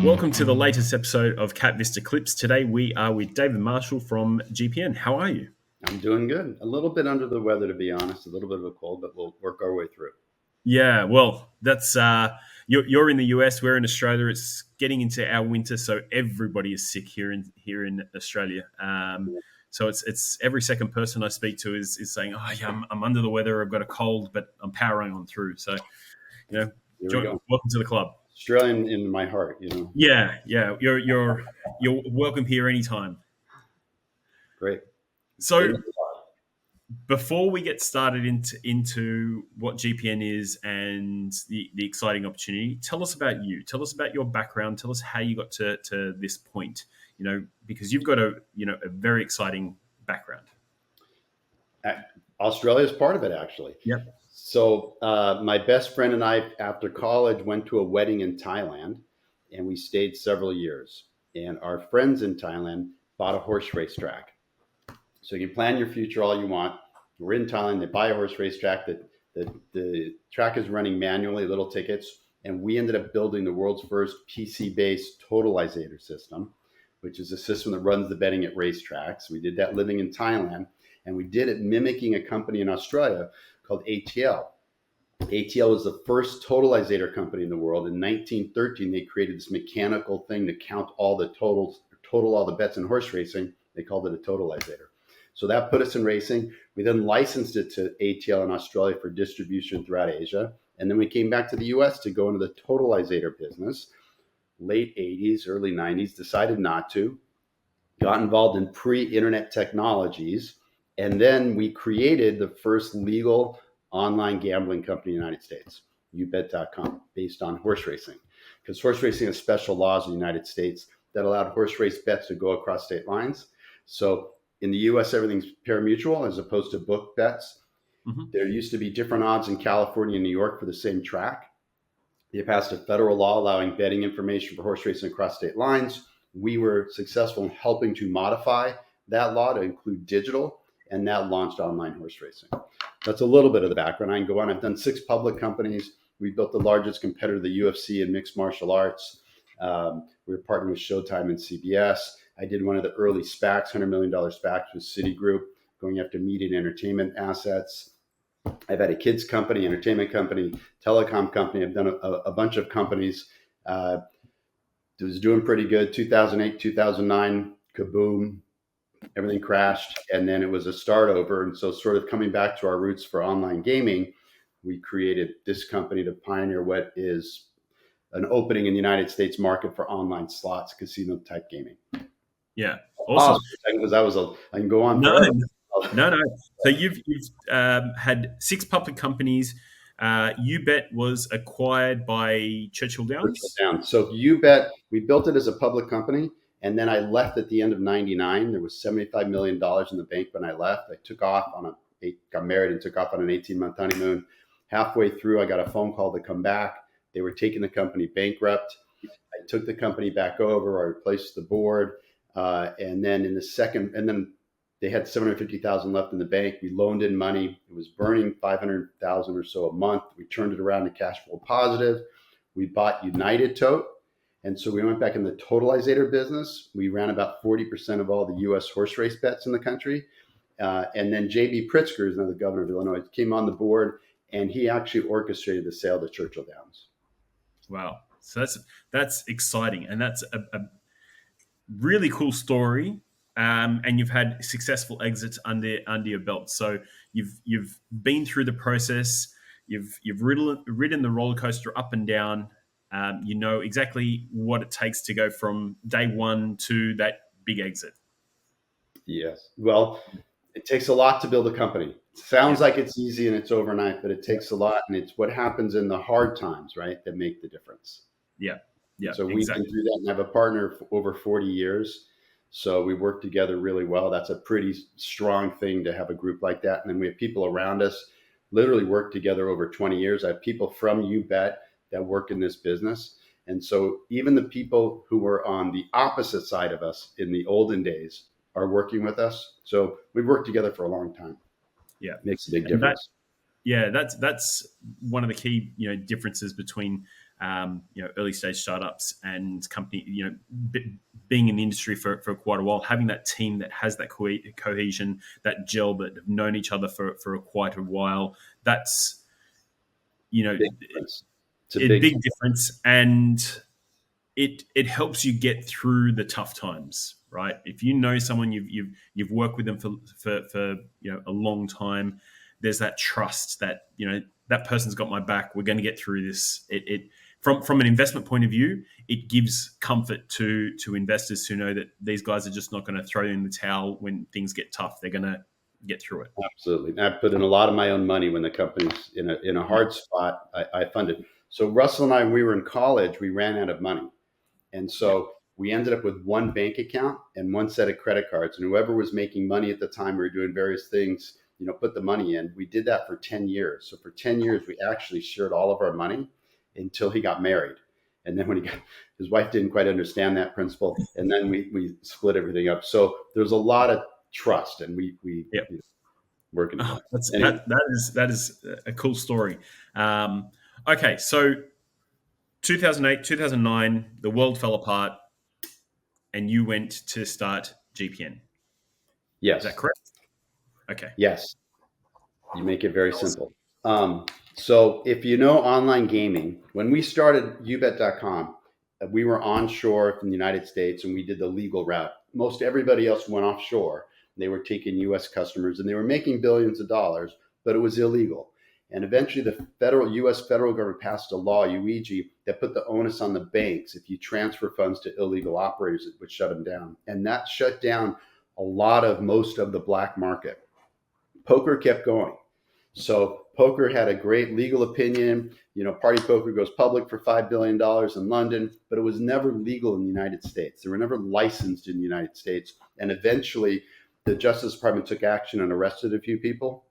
Welcome to the latest episode of KapVista Klips. Today we are with David Marshall from GPN. How are you? I'm doing good. A little bit under the weather, to be honest. A little bit of a cold, but we'll work our way through. Yeah, well, that's you're in the US. We're in Australia. It's getting into our winter, so everybody is sick here in Australia. So it's every second person I speak to is saying, "Oh, yeah, I'm under the weather. I've got a cold, but I'm powering on through." So, Here we go. welcome to the club. Australian in my heart. Yeah, you're welcome here anytime. Great. So before we get started into what GPN is and the exciting opportunity, tell us about you. Tell us about your background. Tell us how you got to this point. Because you've got a very exciting background. Australia is part of it, actually. Yep. So my best friend and I, after college, went to a wedding in Thailand, and we stayed several years. And our friends in Thailand bought a horse racetrack. So you can plan your future all you want. We're in Thailand. They buy a horse racetrack. The track is running manually, little tickets. And we ended up building the world's first PC-based totalizator system, which is a system that runs the betting at racetracks. We did that living in Thailand. And we did it mimicking a company in Australia called ATL. ATL was the first totalizator company in the world. In 1913, they created this mechanical thing to count all the totals, total all the bets in horse racing. They called it a totalizator. So that put us in racing. We then licensed it to ATL in Australia for distribution throughout Asia. And then we came back to the US to go into the totalizator business. Late 80s, early 90s, decided not to. Got involved in pre-internet technologies. And then we created the first legal online gambling company in the United States, youbet.com, based on horse racing. Because horse racing has special laws in the United States that allowed horse race bets to go across state lines. So in the US, everything's pari-mutuel as opposed to book bets. Mm-hmm. There used to be different odds in California and New York for the same track. They passed a federal law allowing betting information for horse racing across state lines. We were successful in helping to modify that law to include digital, and that launched online horse racing. That's a little bit of the background. I can go on. I've done 6 public companies. We built the largest competitor, the UFC, in mixed martial arts. We were partnered with Showtime and CBS. I did one of the early SPACs, $100 million SPACs with Citigroup, going after media and entertainment assets. I've had a kids company, entertainment company, telecom company. I've done a bunch of companies. It was doing pretty good. 2008, 2009, kaboom. Everything crashed, and then it was a start over. And so sort of coming back to our roots for online gaming, we created this company to pioneer what is an opening in the United States market for online slots, casino type gaming. Yeah, awesome. Because I can go on. No. So you've had 6 public companies. YouBet was acquired by Churchill Downs. So YouBet, we built it as a public company. And then I left at the end of 99. There was $75 million in the bank when I left. I got married and took off on an 18-month honeymoon. Halfway through, I got a phone call to come back. They were taking the company bankrupt. I took the company back over. I replaced the board. And then they had $750,000 left in the bank. We loaned in money. It was burning $500,000 or so a month. We turned it around to cash flow positive. We bought United Tote. And so we went back in the totalizator business. We ran about 40% of all the U.S. horse race bets in the country. And then J.B. Pritzker, who's now the governor of Illinois, came on the board, and he actually orchestrated the sale to Churchill Downs. Wow. So that's exciting. And that's a really cool story. And you've had successful exits under your belt. So you've been through the process. You've ridden the roller coaster up and down. You know exactly what it takes to go from day one to that big exit. Yes. Well, it takes a lot to build a company. It sounds like it's easy and it's overnight, but it takes a lot. And it's what happens in the hard times, right, that make the difference. Yeah. So we've been through that and have a partner for over 40 years. So we work together really well. That's a pretty strong thing to have a group like that. And then we have people around us literally work together over 20 years. I have people from YouBet that work in this business. And so even the people who were on the opposite side of us in the olden days are working with us. So we've worked together for a long time. Yeah. Makes a big difference. Yeah, that's one of the key differences between early stage startups and company. Being in the industry for quite a while, having that team that has that cohesion, that gel, that have known each other for quite a while. That's Big difference. It's a a big big difference, and it helps you get through the tough times, right? If you know someone, you've worked with them for a long time, there's that trust that that person's got my back. We're going to get through this. It from an investment point of view, it gives comfort to investors who know that these guys are just not going to throw in the towel when things get tough. They're going to get through it. Absolutely. I put in a lot of my own money when the company's in a hard spot. I funded. So Russell and I, when we were in college, we ran out of money. And so we ended up with one bank account and one set of credit cards. And whoever was making money at the time, we were doing various things, put the money in. We did that for 10 years. So for 10 years, we actually shared all of our money until he got married. And then when his wife didn't quite understand that principle. And then we split everything up. So there's a lot of trust, and we Yep. working. Oh, Anyway. that is a cool story. Okay, so 2008, 2009, the world fell apart, and you went to start GPN. Yes. Is that correct? Okay. Yes. You make it very simple. So if you know online gaming, when we started ubet.com, we were onshore from the United States, and we did the legal route. Most everybody else went offshore. They were taking US customers, and they were making billions of dollars, but it was illegal. And eventually the US federal government passed a law, UEG, that put the onus on the banks. If you transfer funds to illegal operators, it would shut them down. And that shut down most of the black market. Poker kept going. So poker had a great legal opinion. Party Poker goes public for $5 billion in London, but it was never legal in the United States. They were never licensed in the United States. And eventually the Justice Department took action and arrested a few people.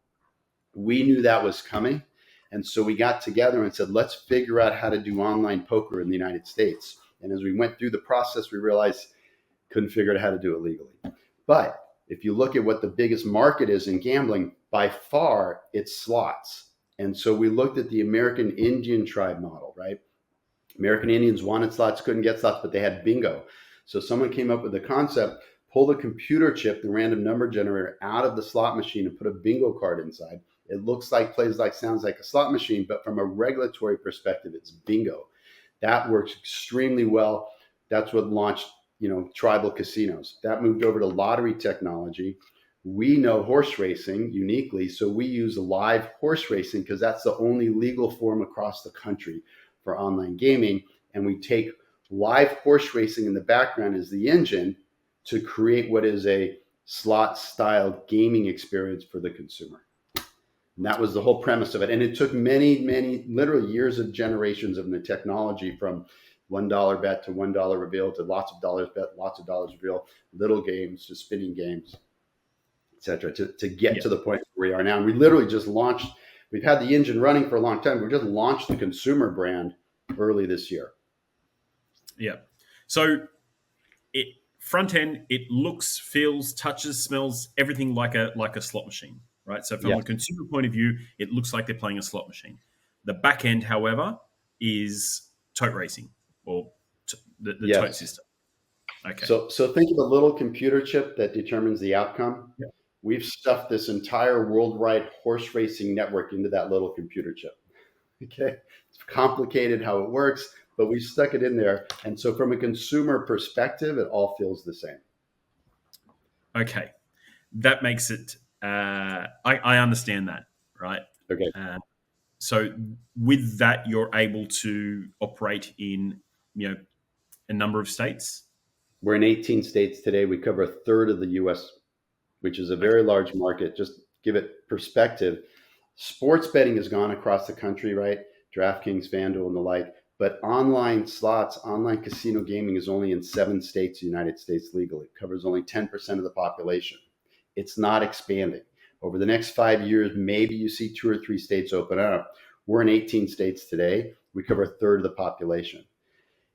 We knew that was coming. And so we got together and said, let's figure out how to do online poker in the United States. And as we went through the process, we realized couldn't figure out how to do it legally. But if you look at what the biggest market is in gambling, by far, it's slots. And so we looked at the American Indian tribe model, right? American Indians wanted slots, couldn't get slots, but they had bingo. So someone came up with the concept, pull the computer chip, the random number generator, out of the slot machine and put a bingo card inside. It looks like, plays like, sounds like a slot machine, but from a regulatory perspective, it's bingo. That works extremely well. That's what launched tribal casinos. That moved over to lottery technology. We know horse racing uniquely, so we use live horse racing because that's the only legal form across the country for online gaming. And we take live horse racing in the background as the engine to create what is a slot-style gaming experience for the consumer. And that was the whole premise of it. And it took many, literally years of generations of the technology, from $1 bet to $1 reveal to lots of dollars bet, lots of dollars reveal, little games to spinning games, etc., to get to the point where we are now. And we literally just launched. We've had the engine running for a long time. We just launched the consumer brand early this year. Yeah. So front end, it looks, feels, touches, smells, everything like a slot machine, right? So from a consumer point of view, it looks like they're playing a slot machine. The back end, however, is tote racing, or the tote system. Okay. So think of a little computer chip that determines the outcome. Yep. We've stuffed this entire worldwide horse racing network into that little computer chip. Okay. It's complicated how it works, but we stuck it in there. And so from a consumer perspective, it all feels the same. Okay. That makes it, I understand that, right? Okay. So with that, you're able to operate in, a number of states. We're in 18 states today. We cover a third of the U.S., which is a very large market. Just give it perspective. Sports betting has gone across the country, right? DraftKings, FanDuel, and the like. But online slots, online casino gaming is only in 7 states in the United States legally. It covers only 10% of the population. It's not expanding. Over the next 5 years, maybe you see 2 or 3 states open up. We're in 18 states today. We cover a third of the population.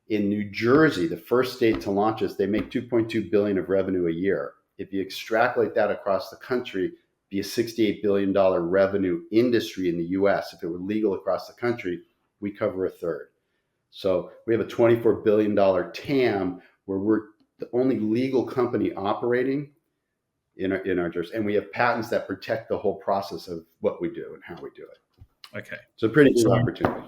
In New Jersey, the first state to launch this, they make $2.2 billion of revenue a year. If you extrapolate that across the country, be a $68 billion revenue industry in the US, if it were legal across the country, we cover a third. So we have a $24 billion TAM where we're the only legal company operating in our jurisdiction. And we have patents that protect the whole process of what we do and how we do it. Okay. So pretty good opportunity.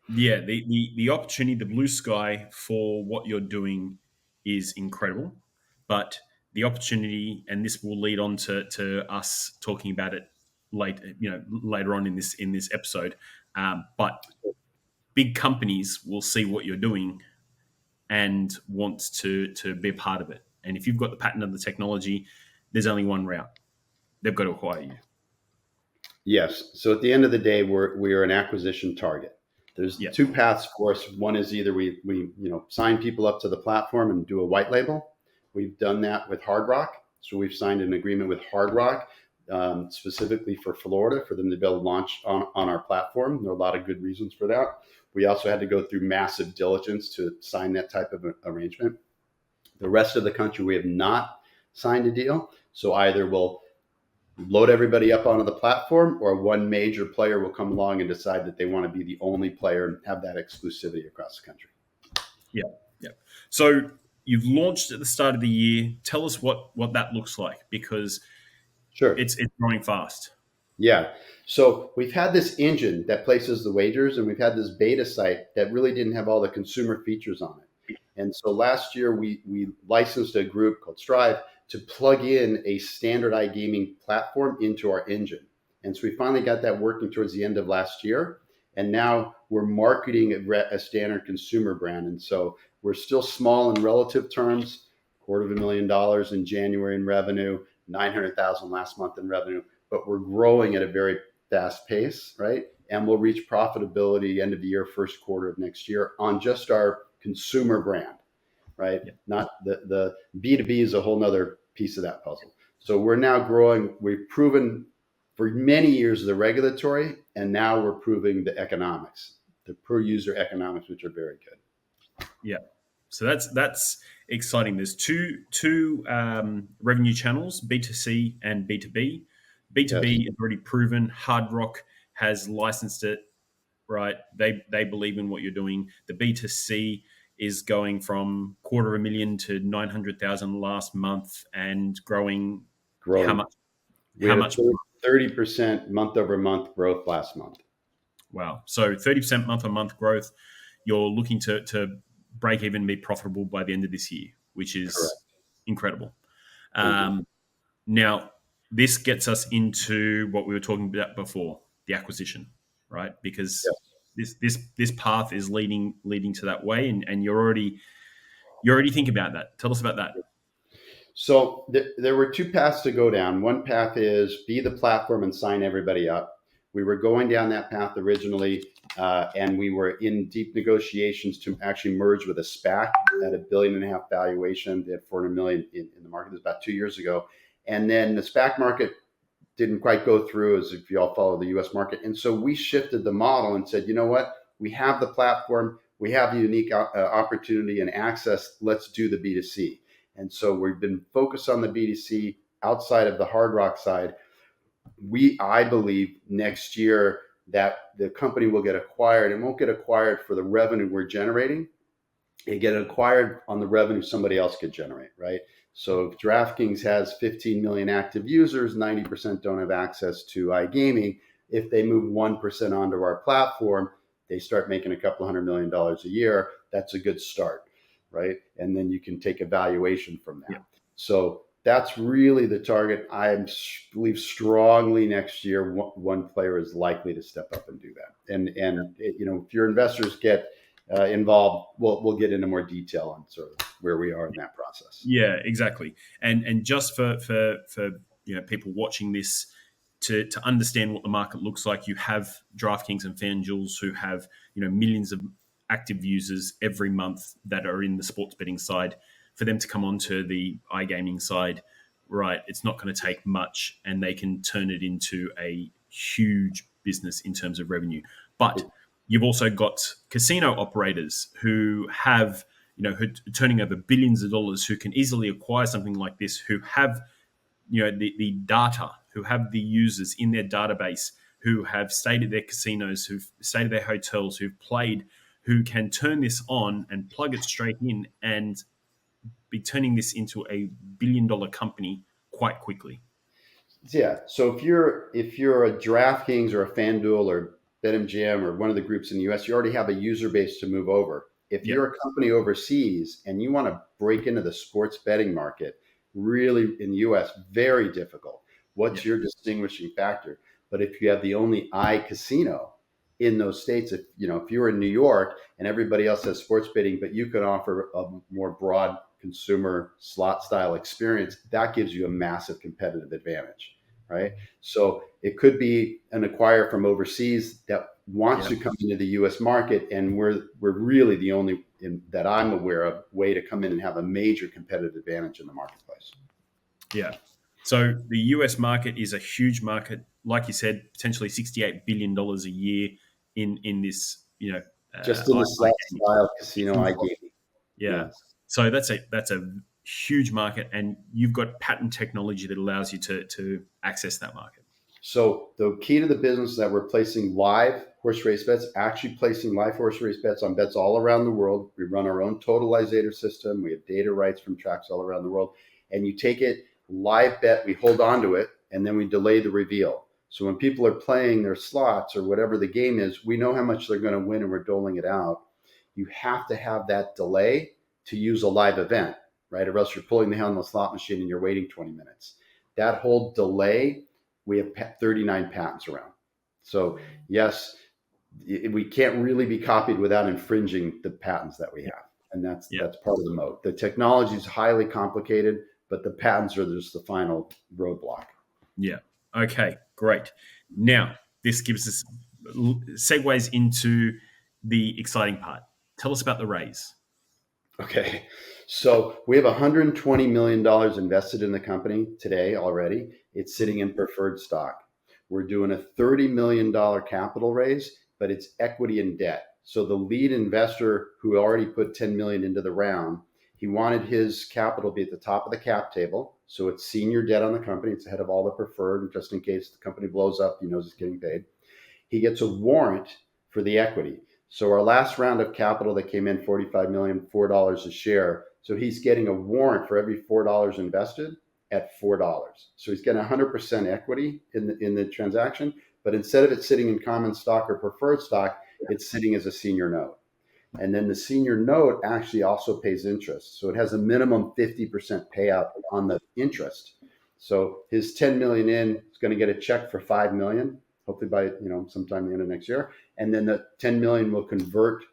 Yeah, the opportunity, the blue sky for what you're doing is incredible. But the opportunity, and this will lead on to us talking about it later on in this episode. But big companies will see what you're doing and want to be a part of it. And if you've got the patent of the technology, there's only one route. They've got to acquire you. Yes. So at the end of the day, we are an acquisition target. There's two paths for us. One is either we sign people up to the platform and do a white label. We've done that with Hard Rock. So we've signed an agreement with Hard Rock specifically for Florida for them to be able to launch on our platform. There are a lot of good reasons for that. We also had to go through massive diligence to sign that type of arrangement. The rest of the country, we have not signed a deal. So either we'll load everybody up onto the platform, or one major player will come along and decide that they want to be the only player and have that exclusivity across the country. Yeah. So you've launched at the start of the year. Tell us what that looks like, because sure, it's growing fast. Yeah. So we've had this engine that places the wagers, and we've had this beta site that really didn't have all the consumer features on it. And so last year we licensed a group called Strive to plug in a standard iGaming platform into our engine. And so we finally got that working towards the end of last year. And now we're marketing a standard consumer brand. And so we're still small in relative terms, $250,000 in January in revenue, 900,000 last month in revenue, but we're growing at a very fast pace, right? And we'll reach profitability end of the year, first quarter of next year on just our consumer brand, right? Yeah. Not the B2B is a whole nother piece of that puzzle. So we're now growing. We've proven for many years the regulatory, and now we're proving the economics, the per user economics, which are very good. Yeah. So that's exciting. There's two revenue channels, B2C and B2B. B2B is already proven. Hard Rock has licensed it, right? They believe in what you're doing. The B2C is going from $250,000 to 900,000 last month and growing. How much? We had 30% month over month growth last month. Wow. So 30% month on month growth. You're looking to break even and be profitable by the end of this year, which is correct. Incredible. Now, this gets us into what we were talking about before, the acquisition, right? Because this path is leading to that way, and you already think about that. Tell us about that. So there were two paths to go down. One path is be the platform and sign everybody up. We were going down that path originally, and we were in deep negotiations to actually merge with a SPAC at $1.5 billion valuation. They had $400 million in the market. It was about 2 years ago. And then the SPAC market didn't quite go through, as if you all follow the US market. And so we shifted the model and said, you know what? We have the platform. We have the unique opportunity and access. Let's do the B2C. And so we've been focused on the B2C outside of the Hard Rock side. I believe next year that the company will get acquired. It won't get acquired for the revenue we're generating. It get acquired on the revenue somebody else could generate, right? So if DraftKings has 15 million active users, 90% don't have access to iGaming. If they move 1% onto our platform, they start making a couple $100 million a year. That's a good start, right? And then you can take a valuation from that. Yeah. So that's really the target. I believe strongly next year one player is likely to step up and do that. And if your investors get involved, we'll get into more detail on sort of where we are in that process. Yeah, exactly. And just for people watching this to understand what the market looks like, you have DraftKings and FanDuel who have millions of active users every month that are in the sports betting side. For them to come onto the iGaming side, right, it's not going to take much, and they can turn it into a huge business in terms of revenue. But you've also got casino operators who have, who are turning over billions of dollars, who can easily acquire something like this, who have, the data, who have the users in their database, who have stayed at their casinos, who've stayed at their hotels, who've played, who can turn this on and plug it straight in and be turning this into a billion-dollar company quite quickly. Yeah. So if you're a DraftKings or a FanDuel or BetMGM or one of the groups in the US, you already have a user base to move over. If Yep. you're a company overseas and you want to break into the sports betting market, really in the US, very difficult. What's Yep. your distinguishing factor? But if you have the only iCasino in those states, if you're in New York and everybody else has sports betting, but you can offer a more broad consumer slot style experience, that gives you a massive competitive advantage, right? So it could be an acquirer from overseas that wants to Yep. come into the U.S. market, and we're really the only that I'm aware of way to come in and have a major competitive advantage in the marketplace. Yeah. So the US market is a huge market, like you said, potentially $68 billion a year in this, Just in the slot iGaming. style casino iGaming. Yeah. Yes. So that's a huge market, and you've got patent technology that allows you to access that market. So the key to the business is that we're placing live horse race bets, actually placing live horse race bets on bets all around the world. We run our own totalizator system. We have data rights from tracks all around the world. And you take it live bet, we hold on to it, and then we delay the reveal. So when people are playing their slots or whatever the game is, we know how much they're going to win and we're doling it out. You have to have that delay to use a live event, right? Or else you're pulling the hand on the slot machine and you're waiting 20 minutes. That whole delay, we have 39 patents around. So yes, we can't really be copied without infringing the patents that we have. And that's Yeah. that's part of the moat. The technology is highly complicated, but the patents are just the final roadblock. Yeah. Okay, great. Now, this gives us segues into the exciting part. Tell us about the raise. Okay. So we have $120 million invested in the company today already. It's sitting in preferred stock. We're doing a $30 million capital raise, but it's equity and debt. So the lead investor who already put 10 million into the round, he wanted his capital to be at the top of the cap table. So it's senior debt on the company. It's ahead of all the preferred, just in case the company blows up, he knows it's getting paid. He gets a warrant for the equity. So our last round of capital that came in, 45 million, $4 a share. So he's getting a warrant for every $4 invested at $4. So he's getting 100% equity in the transaction, but instead of it sitting in common stock or preferred stock, it's sitting as a senior note. And then the senior note actually also pays interest. So it has a minimum 50% payout on the interest. So his 10 million in is going to get a check for 5 million, hopefully by sometime the end of next year. And then the 10 million will convert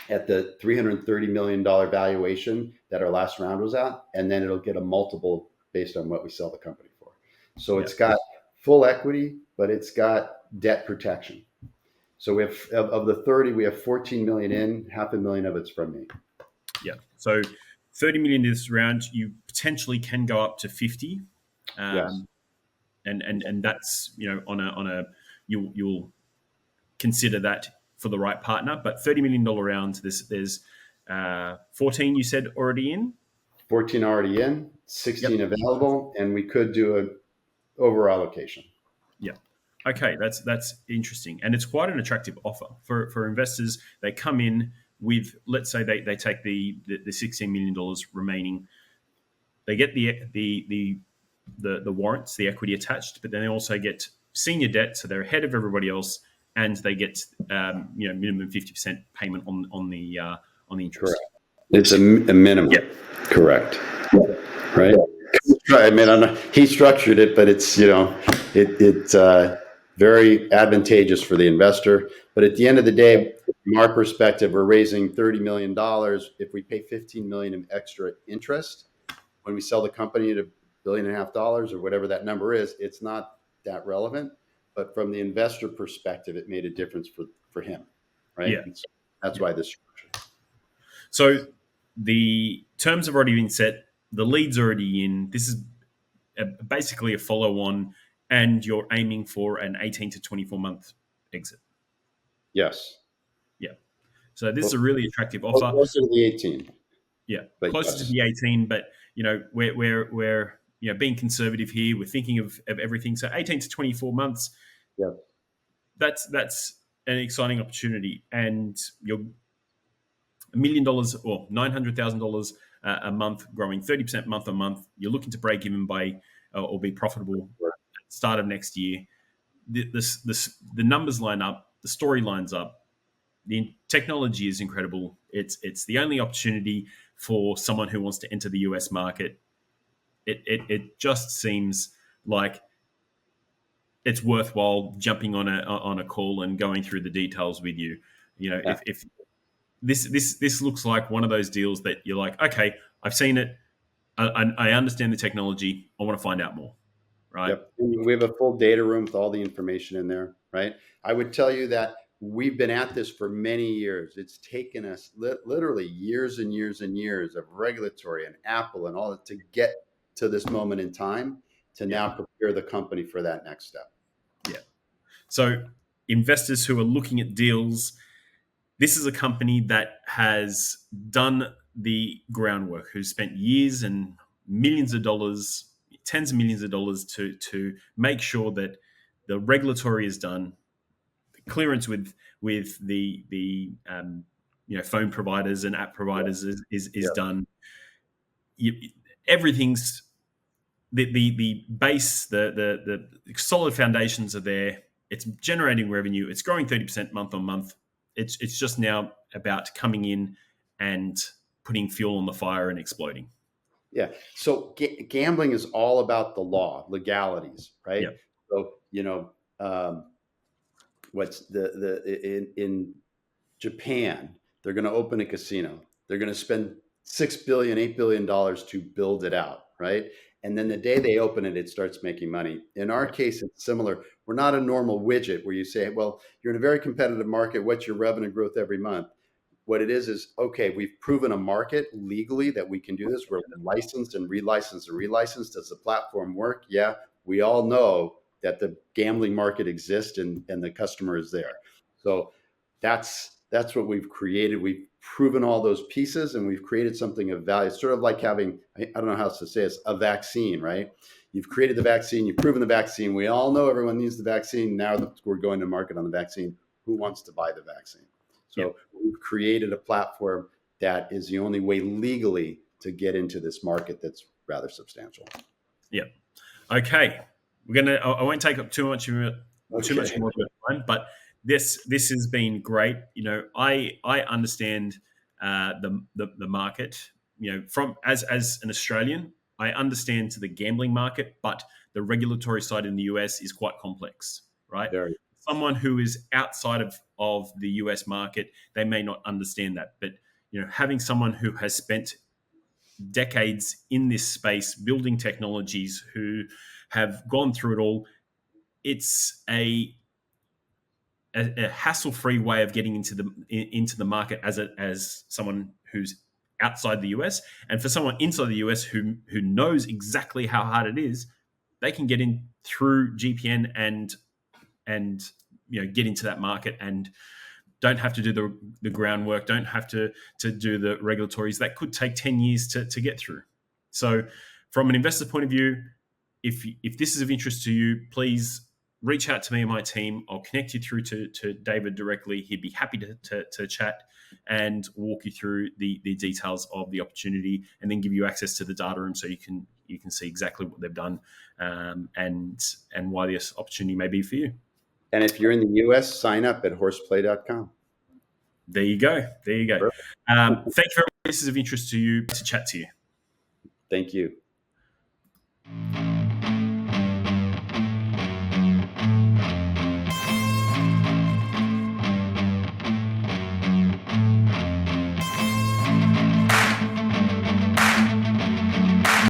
at the $330 million valuation that our last round was at. And then it'll get a multiple based on what we sell the company for. So it's got full equity, but it's got debt protection. So we have, of the 30, we have 14 million in, $500,000 of it's from me. Yeah. So 30 million this round, you potentially can go up to 50. Yes. And that's, on a you'll consider that for the right partner. But $30 million rounds, there's 14 you said already in? 14 already in, 16 available, and we could do a over allocation. Yeah. Okay, that's interesting, and it's quite an attractive offer for investors. They come in with, let's say they take the $16 million remaining. They get the warrants, the equity attached, but then they also get senior debt, so they're ahead of everybody else, and they get minimum 50% payment on the interest. Correct. It's a minimum. Yeah. Correct. Right. I mean, he structured it, but it's it's very advantageous for the investor. But at the end of the day, from our perspective, we're raising $30 million. If we pay $15 million in extra interest when we sell the company at $1.5 billion or whatever that number is, it's not that relevant. But from the investor perspective, it made a difference for him, right? Yeah. So that's why this structure. So the terms have already been set. The lead's already in. This is basically a follow-on, and you're aiming for an 18 to 24-month exit. Yes. Yeah. So this is a really attractive offer. Closer to the 18. Yeah, But closer to the 18, but we're being conservative here. We're thinking of everything. So 18 to 24 months, Yeah. that's an exciting opportunity. And you're $1 million or $900,000 a month, growing 30% month on month. You're looking to break even by or be profitable at the start of next year. The numbers line up, the story lines up, the technology is incredible. It's the only opportunity for someone who wants to enter the US market. It just seems like it's worthwhile jumping on a call and going through the details with you. Yeah. If this looks like one of those deals that you're like, okay, I've seen it, I understand the technology, I want to find out more, right? Yep. And we have a full data room with all the information in there, right? I would tell you that we've been at this for many years. It's taken us literally years and years and years of regulatory and Apple and all that to get to this moment in time to now prepare the company for that next step. Yeah. So investors who are looking at deals, this is a company that has done the groundwork, who's spent years and millions of dollars, tens of millions of dollars to make sure that the regulatory is done, the clearance with the phone providers and app providers is done. Everything's the base, the solid foundations are there. It's generating revenue. It's growing 30% month on month. It's just now about coming in and putting fuel on the fire and exploding. Yeah. So gambling is all about the law, legalities, right? Yeah. So what's in Japan, they're going to open a casino. They're going to spend $6 billion, $8 billion to build it out, right? And then the day they open it, it starts making money. In our case, it's similar. We're not a normal widget where you say, well, you're in a very competitive market. What's your revenue growth every month? What it is, okay, we've proven a market legally that we can do this. We're licensed and relicensed and relicensed. Does the platform work? Yeah. We all know that the gambling market exists and the customer is there. So that's what we've created. We've proven all those pieces and we've created something of value. It's sort of like having, I don't know how else to say this, a vaccine, right? You've created the vaccine, you've proven the vaccine. We all know everyone needs the vaccine. Now that we're going to market on the vaccine, who wants to buy the vaccine? So we've created a platform that is the only way legally to get into this market that's rather substantial. Yeah. Okay. I won't take up too much more of your time, but this has been great. I understand the market. From as an Australian, I understand to the gambling market, but the regulatory side in the US is quite complex, right? Very. Someone who is outside of the US market, they may not understand that. But having someone who has spent decades in this space building technologies, who have gone through it all, it's a hassle-free way of getting into the market as someone who's outside the US. And for someone inside the US who knows exactly how hard it is, they can get in through GPN and get into that market and don't have to do the groundwork, don't have to do the regulatories that could take 10 years to get through. So from an investor point of view, if this is of interest to you, please reach out to me and my team. I'll connect you through to David directly. He'd be happy to chat and walk you through the details of the opportunity, and then give you access to the data room so you can see exactly what they've done and why this opportunity may be for you. And if you're in the US, sign up at horseplay.com. There you go. Thank you very much. This is of interest to you. To chat to you. Thank you.